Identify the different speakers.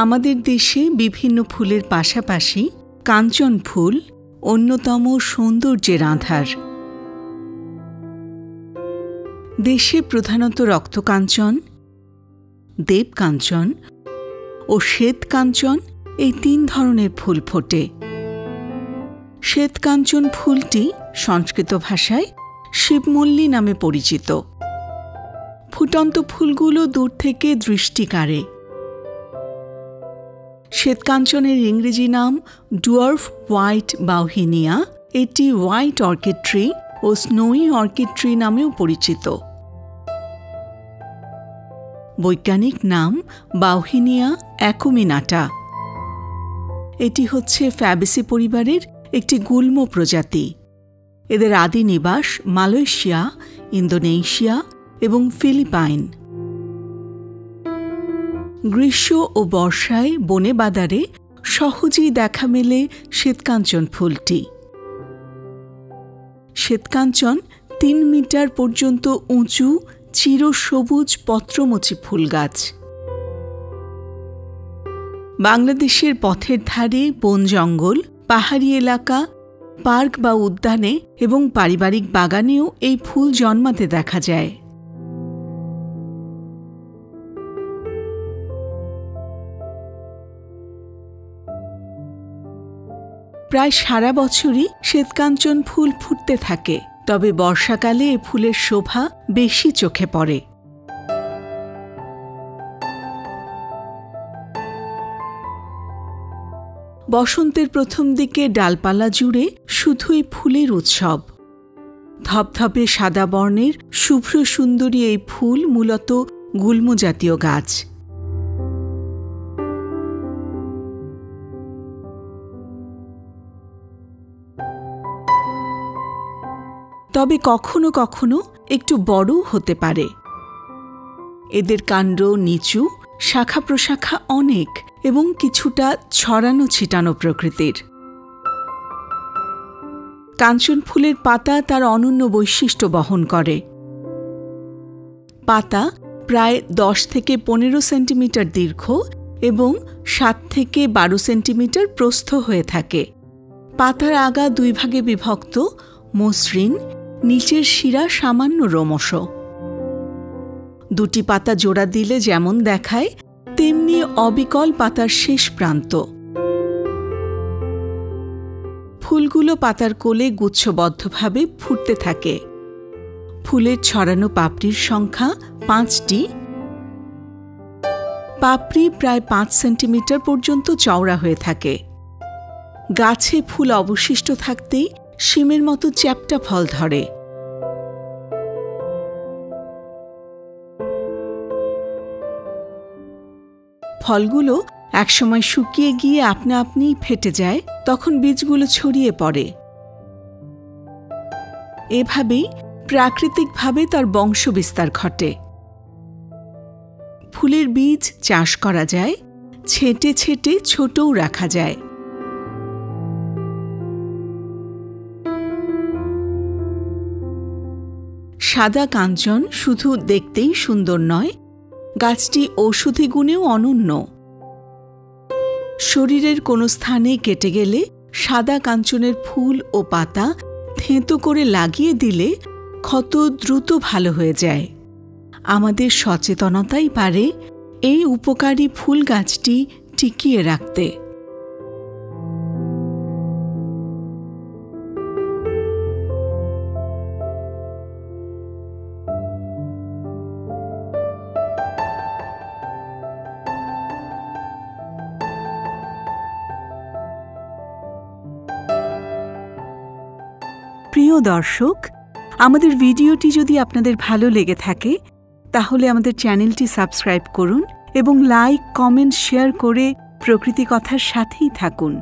Speaker 1: আমাদের দেশে বিভিন্ন ফুলের পাশাপাশি কাঞ্চন ফুল অন্যতম সৌন্দর্যের আধার। দেশে প্রধানত রক্তকাঞ্চন, দেবকাঞ্চন ও শ্বেতকাঞ্চন এই ৩ ধরনের ফুল ফোটে। শ্বেতকাঞ্চন ফুলটি সংস্কৃত ভাষায় শিবমল্লী নামে পরিচিত। ফুটন্ত ফুলগুলো দূর থেকে দৃষ্টি কাড়ে। শ্বেতকাঞ্চনের ইংরেজি নাম ডুয়ার্ফ হোয়াইট বাউহিনিয়া। এটি হোয়াইট অর্কিড ট্রি ও স্নোই অর্কিড ট্রি নামেও পরিচিত। বৈজ্ঞানিক নাম বাউহিনিয়া অ্যাকুমিনাটা। এটি হচ্ছে ফ্যাবেসি পরিবারের একটি গুল্ম প্রজাতি। এদের আদি নিবাস মালয়েশিয়া, ইন্দোনেশিয়া এবং ফিলিপাইন। গ্রীষ্ম ও বর্ষায় বনে বাদারে সহজেই দেখা মেলে শ্বেতকাঞ্চন ফুলটি। শ্বেতকাঞ্চন ৩ মিটার পর্যন্ত উঁচু চিরসবুজ পত্রমোচী ফুল গাছ। বাংলাদেশের পথের ধারে, বন জঙ্গল, পাহাড়ি এলাকা, পার্ক বা উদ্যানে এবং পারিবারিক বাগানেও এই ফুল জন্মাতে দেখা যায়। প্রায় সারা বছরই শ্বেতকাঞ্চন ফুল ফুটতে থাকে, তবে বর্ষাকালে এ ফুলের শোভা বেশি চোখে পড়ে। বসন্তের প্রথম দিকে ডালপালা জুড়ে শুধুই ফুলের উৎসব। ধপধপে সাদা বর্ণের শুভ্র সুন্দরী এই ফুল মূলত গুল্মজাতীয় গাছ। তবে কখনো কখনো একটু বড়ও হতে পারে। এদের কাণ্ড নিচু, শাখা প্রশাখা অনেক এবং কিছুটা ছড়ানো ছিটানো প্রকৃতির। কাঞ্চন ফুলের পাতা তার অনন্য বৈশিষ্ট্য বহন করে। পাতা প্রায় 10 থেকে 15 সেন্টিমিটার দীর্ঘ এবং 7 থেকে 12 সেন্টিমিটার প্রস্থ হয়ে থাকে। পাতার আগা 2 ভাগে বিভক্ত, মসৃণ, নিচের শিরা সামান্য রোমশ। 2টি পাতা জোড়া দিলে যেমন দেখায় তেমনি অবিকল পাতার শেষ প্রান্ত। ফুলগুলো পাতার কোলে গুচ্ছবদ্ধভাবে ফুটতে থাকে। ফুলের ছড়ানো পাপড়ির সংখ্যা 5টি। পাপড়ি প্রায় 5 সেন্টিমিটার পর্যন্ত চওড়া হয়ে থাকে। গাছে ফুল অবশিষ্ট থাকতেই শিমের মতো চ্যাপ্টা ফল ধরে। ফলগুলো একসময় শুকিয়ে গিয়ে আপনা আপনিই ফেটে যায়, তখন বীজগুলো ছড়িয়ে পড়ে। এভাবেই প্রাকৃতিকভাবে তার বংশবিস্তার ঘটে। ফুলের বীজ চাষ করা যায়, ছেটে ছেটে ছোটও রাখা যায়। সাদা কাঞ্চন শুধু দেখতেই সুন্দর নয়, গাছটি ঔষধি গুণেও অনন্য। শরীরের কোনো স্থানে কেটে গেলে সাদা কাঞ্চনের ফুল ও পাতা থেঁতো করে লাগিয়ে দিলে ক্ষত দ্রুত ভালো হয়ে যায়। আমাদের সচেতনতাই পারে এই উপকারী ফুল গাছটি টিকিয়ে রাখতে। প্রিয় দর্শক, আমাদের ভিডিওটি যদি আপনাদের ভালো লেগে থাকে তাহলে আমাদের চ্যানেলটি সাবস্ক্রাইব করুন এবং লাইক, কমেন্ট, শেয়ার করে প্রকৃতি কথার সাথেই থাকুন।